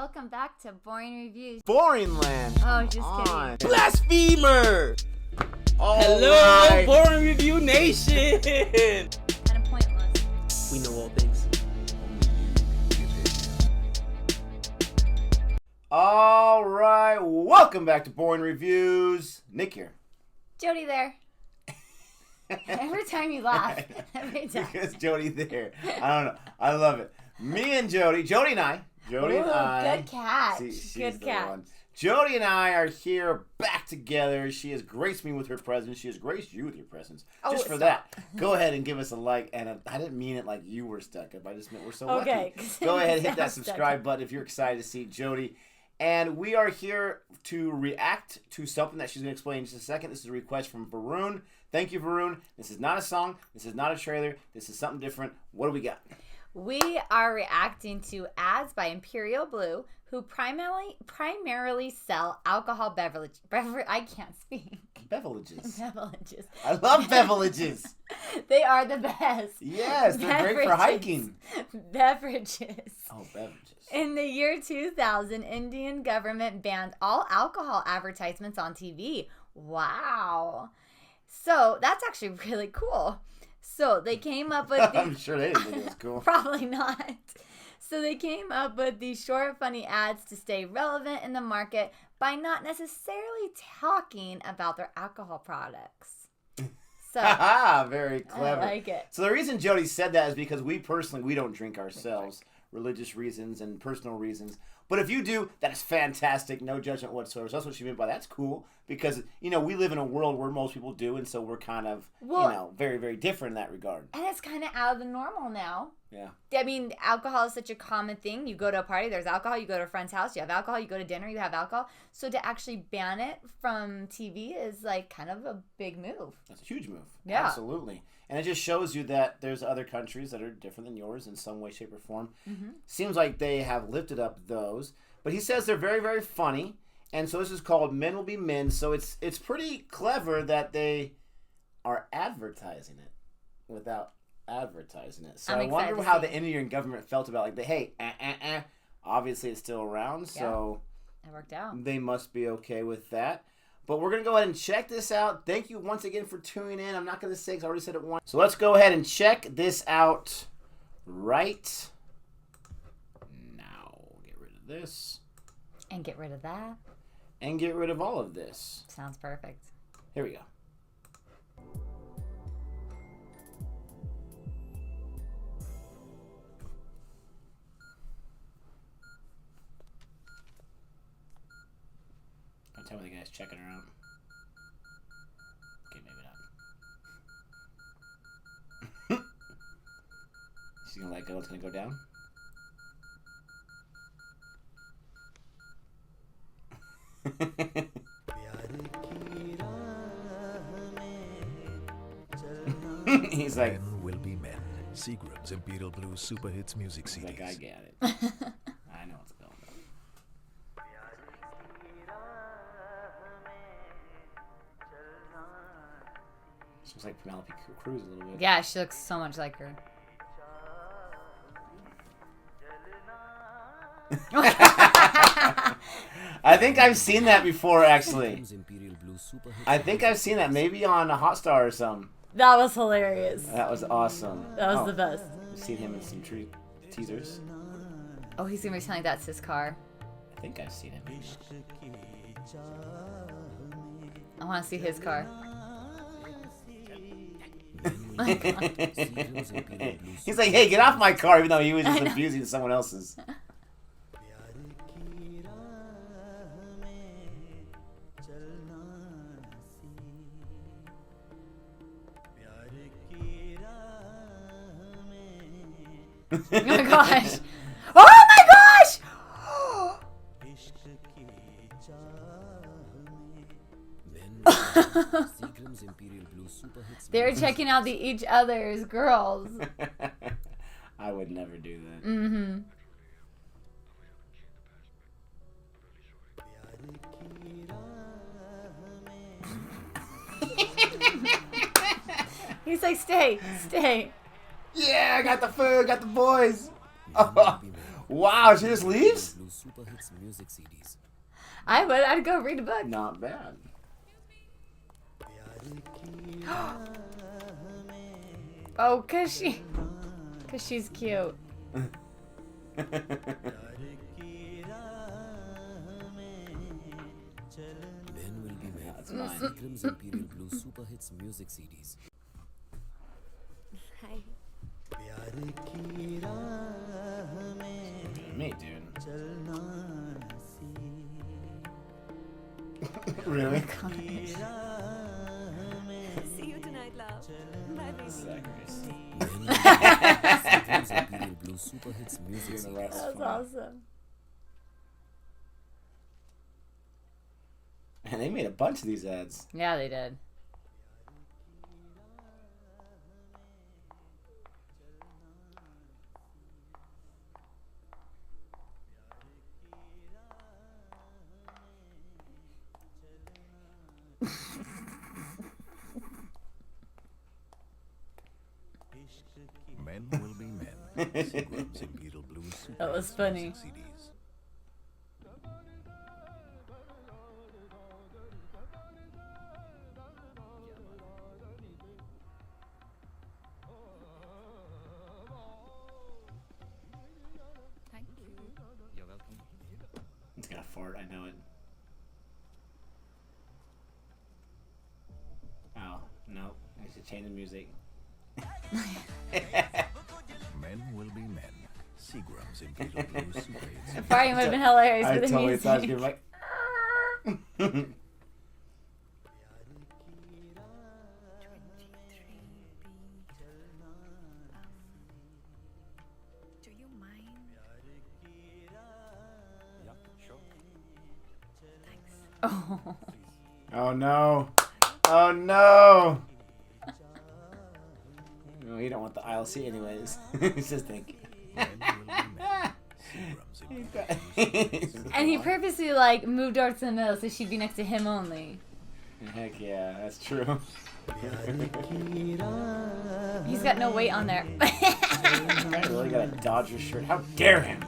Welcome back to Boring Reviews. Boring Land. Oh, just kidding. Blasphemer. Hello, right. Boring Review Nation. Kind of pointless. We know all things. All right, welcome back to Boring Reviews. Nick here. Jody there. Every time you laugh. Every time. Because Jody there. I don't know. I love it. Me and Jody. Jody and I. Jody and I. Good catch. She's Good the catch. one. Jody and I are here back together. She has graced me with her presence. She has graced you with your presence. Just for that, go ahead and give us a like. And I didn't mean it like you were stuck up. I just meant we're so lucky. Go ahead, hit that subscribe button if you're excited to see Jody. And we are here to react to something that she's going to explain in just a second. This is a request from Varun. Thank you, Varun. This is not a song. This is not a trailer. This is something different. What do we got? We are reacting to ads by Imperial Blue, who primarily sell alcohol beverage. I can't speak. Beverages. Beverages. I love beverages. They are the best. Yes, they're great for hiking. Beverages. Oh, beverages. In the year 2000, Indian government banned all alcohol advertisements on TV. Wow. So that's actually really cool. So they came up with I'm sure they didn't think it was cool. Probably not. So they came up with these short, funny ads to stay relevant in the market by not necessarily talking about their alcohol products. So very clever. I like it. So the reason Jody said that is because we don't drink ourselves. Religious reasons and personal reasons. But if you do, that is fantastic. No judgment whatsoever. So that's what she meant by that's cool. Because, we live in a world where most people do. And so we're kind of, very, very different in that regard. And it's kind of out of the normal now. Yeah. I mean, alcohol is such a common thing. You go to a party, there's alcohol. You go to a friend's house, you have alcohol. You go to dinner, you have alcohol. So to actually ban it from TV is like kind of a big move. That's a huge move. Yeah. Absolutely. And it just shows you that there's other countries that are different than yours in some way, shape, or form. Mm-hmm. Seems like they have lifted up those. But he says they're very, very funny. And so this is called Men Will Be Men. So it's pretty clever that they are advertising it without advertising it. So I wonder how the Indian government felt about obviously it's still around. So it worked out. They must be okay with that. But we're going to go ahead and check this out. Thank you once again for tuning in. I'm not going to say because I already said it once. So let's go ahead and check this out right now. Get rid of this. And get rid of that. And get rid of all of this. Sounds perfect. Here we go. Don't tell me the guy's checking her out. Okay, maybe not. She's gonna let go. It's gonna go down. He's like, Men Will Be Men. Seagram's Imperial Blue Super Hits Music CDs. Like, I get it. I know what's going on. She looks like Penelope Cruz a little bit. Yeah, she looks so much like her. I think I've seen that before, actually. I think I've seen that maybe on a Hotstar or something. That was hilarious. That was awesome. That was the best. I've seen him in some teasers. Oh, he's gonna be telling that's his car. I think I've seen him. I want to see his car. He's like, hey, get off my car, even though he was just abusing someone else's. Oh my gosh! Oh my gosh! They're checking out each other's girls. I would never do that. Mm-hmm. He's like, stay. Yeah, I got the food, got the boys. Oh, Wow, she just leaves? Blue super hits music CDs. I would. I'd go read a book. Not bad. Oh, cause she's cute. Men will be men. That's mine. Seagram's Imperial Blue super hits music CDs. Hi. Me, dude. Really? See you tonight, love. Bye, baby. Zacharias. Seagram's Imperial Blue super hits music Doing the CDs. rest That's for me. awesome. And they made a bunch of these ads. Yeah, they did. Men will be men. Seagram's Imperial Blue super That was hits funny. music CDs. Thank you. You're welcome. It's gonna fart, I know it. Oh, no. I should change the music. Men will be men. Seagram's Imperial Blue super hits. The party would have been hilarious I with the totally music. thought it was gonna be like. Do you mind? Yeah, sure. Thanks. Oh. Oh no. Oh no. No, you don't want the ILC anyways. He's just thinking. Men will be men. Seagram's Imperial Blue super hits. And he purposely like moved over to the middle so she'd be next to him only. Heck yeah, that's true. He's got no weight on there. I really got a Dodger shirt. How dare him?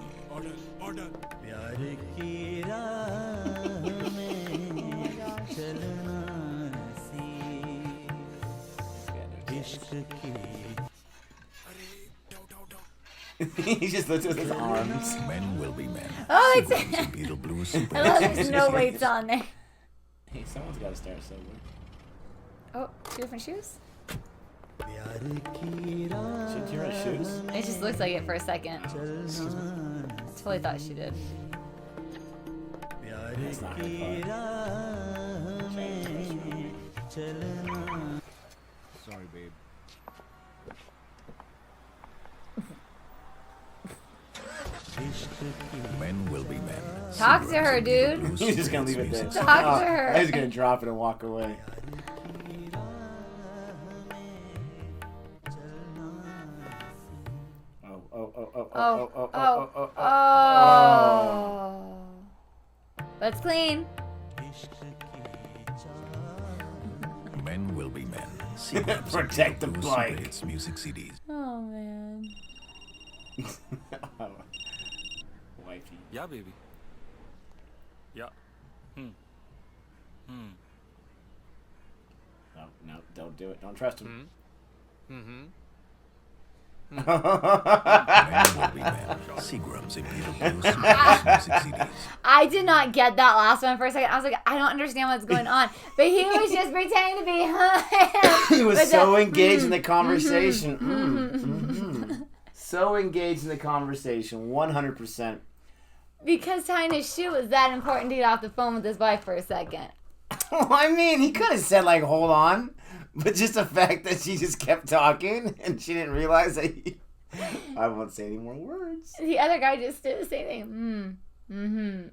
He just looks with his arms. Men will be men. Oh, it's- Seagram's Imperial Blue super I love hits there's music no CDs. weights on there. Hey, someone's got to start somewhere. Oh, two different shoes? Should you wear shoes? It just looks like it for a second. Excuse me. I totally thought she did. That's not her fault. Sorry, babe. Men will be men. Talk to her, dude. He's just gonna leave it there. Talk to her. He's gonna drop it and walk away. Oh. That's clean. Men will be men. Seagram's Protect the Imperial Blue bike. super hits music CDs. Oh, man. Wifey. Yeah, baby. Yeah. No, don't do it. Don't trust him. Mm-hmm. Men will be men. Seagram's Imperial Blue super hits music CDs. I did not get that last one for a second. I was like, I don't understand what's going on. But he was just pretending to be him. He was But so the- engaged in the conversation. So engaged in the conversation. 100%. Because tying his shoe was that important to get off the phone with his wife for a second. I mean, he could have said, like, hold on. But just the fact that she just kept talking and she didn't realize that he... I won't say any more words. The other guy just did the same thing.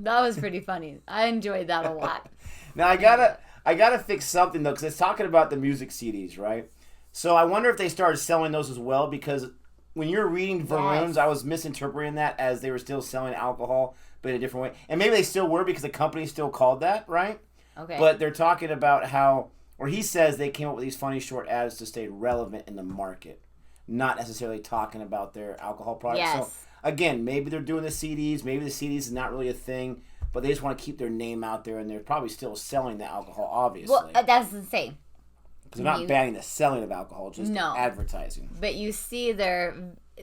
That was pretty funny. I enjoyed that a lot. Now, I gotta fix something, though, because it's talking about the music CDs, right? So I wonder if they started selling those as well, because when you're reading Varun's, Yes. I was misinterpreting that as they were still selling alcohol, but in a different way. And maybe they still were because the company still called that, right? Okay. But they're talking about how, or he says they came up with these funny short ads to stay relevant in the market, not necessarily talking about their alcohol products. Yes. So again, maybe they're doing the CDs. Maybe the CDs is not really a thing, but they just want to keep their name out there, and they're probably still selling the alcohol, obviously. Well, that's insane. Because they're not banning the selling of alcohol, just advertising. But you see their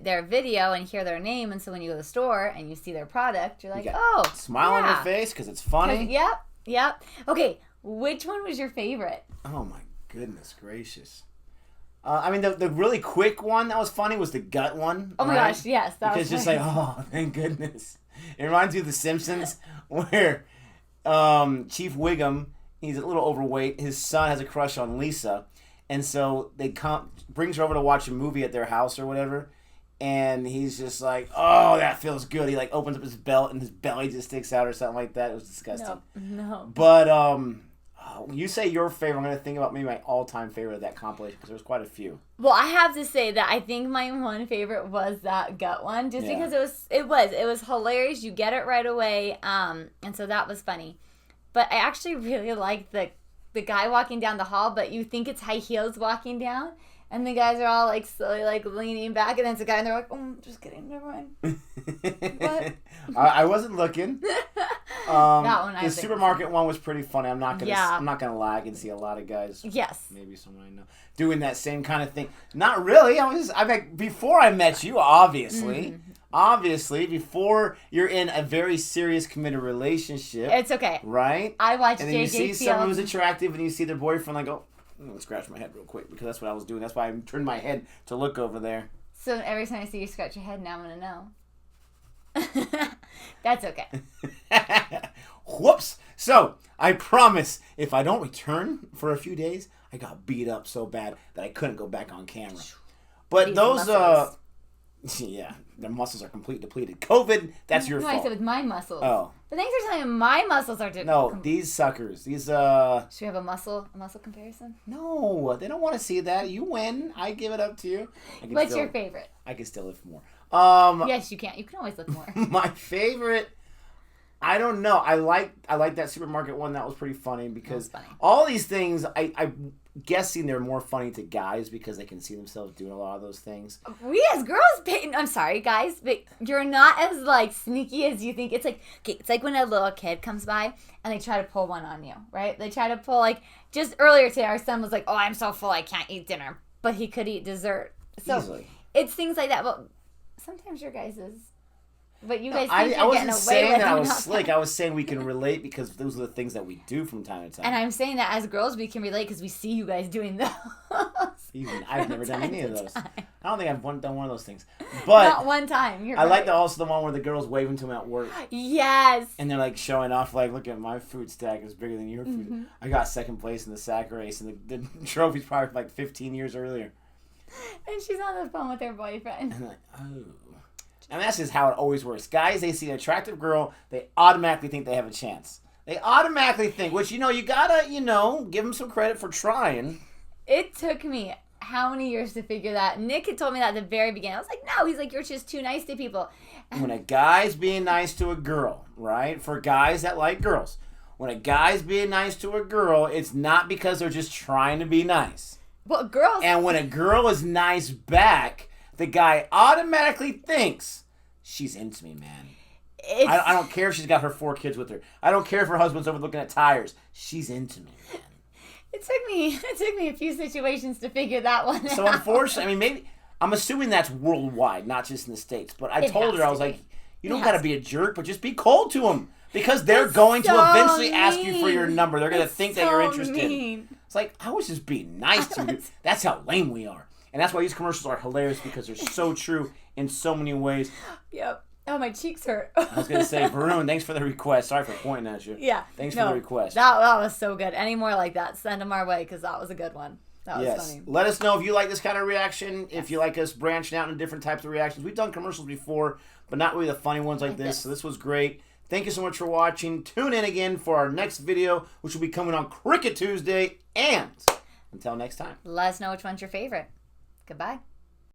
video and hear their name, and so when you go to the store and you see their product, you're like, smile on your face because it's funny. Yep. Okay, which one was your favorite? Oh my goodness gracious! I mean, the really quick one that was funny was the gut one. Oh my gosh, yes, that was just like, oh, thank goodness. It reminds me of The Simpsons, where Chief Wiggum, he's a little overweight. His son has a crush on Lisa, and so brings her over to watch a movie at their house or whatever. And he's just like, oh, that feels good. He like opens up his belt and his belly just sticks out or something like that. It was disgusting. No. But you say your favorite. I'm going to think about maybe my all-time favorite of that compilation because there was quite a few. Well, I have to say that I think my one favorite was that gut one, just because it was hilarious. You get it right away, and so that was funny. But I actually really liked the guy walking down the hall, but you think it's high heels walking down. And the guys are all like slowly like leaning back, and then it's a guy, and they're like, "Oh, just kidding, never mind." What? I wasn't looking. That one, the supermarket one was pretty funny. I'm not gonna lie. I can see a lot of guys. Yes. Maybe someone I know doing that same kind of thing. Not really. Before I met you, obviously. Mm-hmm. Obviously, before you're in a very serious, committed relationship. It's okay. Right? I watched and then you see someone who's attractive, and you see their boyfriend, like, oh. I'm going to scratch my head real quick because that's what I was doing. That's why I turned my head to look over there. So every time I see you scratch your head, now I'm going to know. That's okay. Whoops. So, I promise, if I don't return for a few days, I got beat up so bad that I couldn't go back on camera. But those, yeah, their muscles are completely depleted. COVID, that's your fault. I said with my muscles. Oh. But thanks for telling me my muscles are different. No, these suckers. These, Should we have a muscle comparison? No, they don't want to see that. You win. I give it up to you. What's your favorite? I can still lift more. Yes, you can. You can always lift more. My favorite, I don't know. I like that supermarket one. That was pretty funny because all these things, I'm guessing they're more funny to guys because they can see themselves doing a lot of those things. We as girls, I'm sorry guys, but you're not as like sneaky as you think. It's like when a little kid comes by and they try to pull one on you, right? They try to pull, like, just earlier today our son was like, oh, I'm so full I can't eat dinner, but he could eat dessert. So easily. It's things like that. But sometimes your guys is. But you guys think I wasn't saying that I was slick. I was saying we can relate because those are the things that we do from time to time. And I'm saying that as girls we can relate because we see you guys doing those. Even I've never done any of those. I don't think I've done one of those things. But not one time. You're right. like also the one where the girls waving to them at work. Yes. And they're like showing off, like, look at my food stack is bigger than your food. Mm-hmm. I got second place in the sack race, and the trophy's probably like 15 years earlier. And she's on the phone with her boyfriend. And I'm like, oh. And that's just how it always works. Guys, they see an attractive girl, they automatically think they have a chance. They automatically think, which, you gotta, give them some credit for trying. It took me how many years to figure that? Nick had told me that at the very beginning. I was like, no. He's like, you're just too nice to people. When a guy's being nice to a girl, right? For guys that like girls. When a guy's being nice to a girl, it's not because they're just trying to be nice. Well, girls... And when a girl is nice back, the guy automatically thinks, she's into me, man. I don't care if she's got her 4 kids with her. I don't care if her husband's over looking at tires. She's into me, man. It took me a few situations to figure that one out. So unfortunately, maybe I'm assuming that's worldwide, not just in the States. But I told her, I was like, you don't got to be a jerk, but just be cold to them. Because they're going to eventually ask you for your number. They're going to think that you're interested. It's like, I was just being nice to you. That's how lame we are. And that's why these commercials are hilarious because they're so true in so many ways. Yep. Oh, my cheeks hurt. I was going to say, Varun, thanks for the request. Sorry for pointing at you. Yeah. Thanks for the request. That was so good. Any more like that, send them our way because that was a good one. That was funny. Let us know if you like this kind of reaction, if you like us branching out into different types of reactions. We've done commercials before, but not really the funny ones like this. So this was great. Thank you so much for watching. Tune in again for our next video, which will be coming on Cricket Tuesday. And until next time. Let us know which one's your favorite. Goodbye.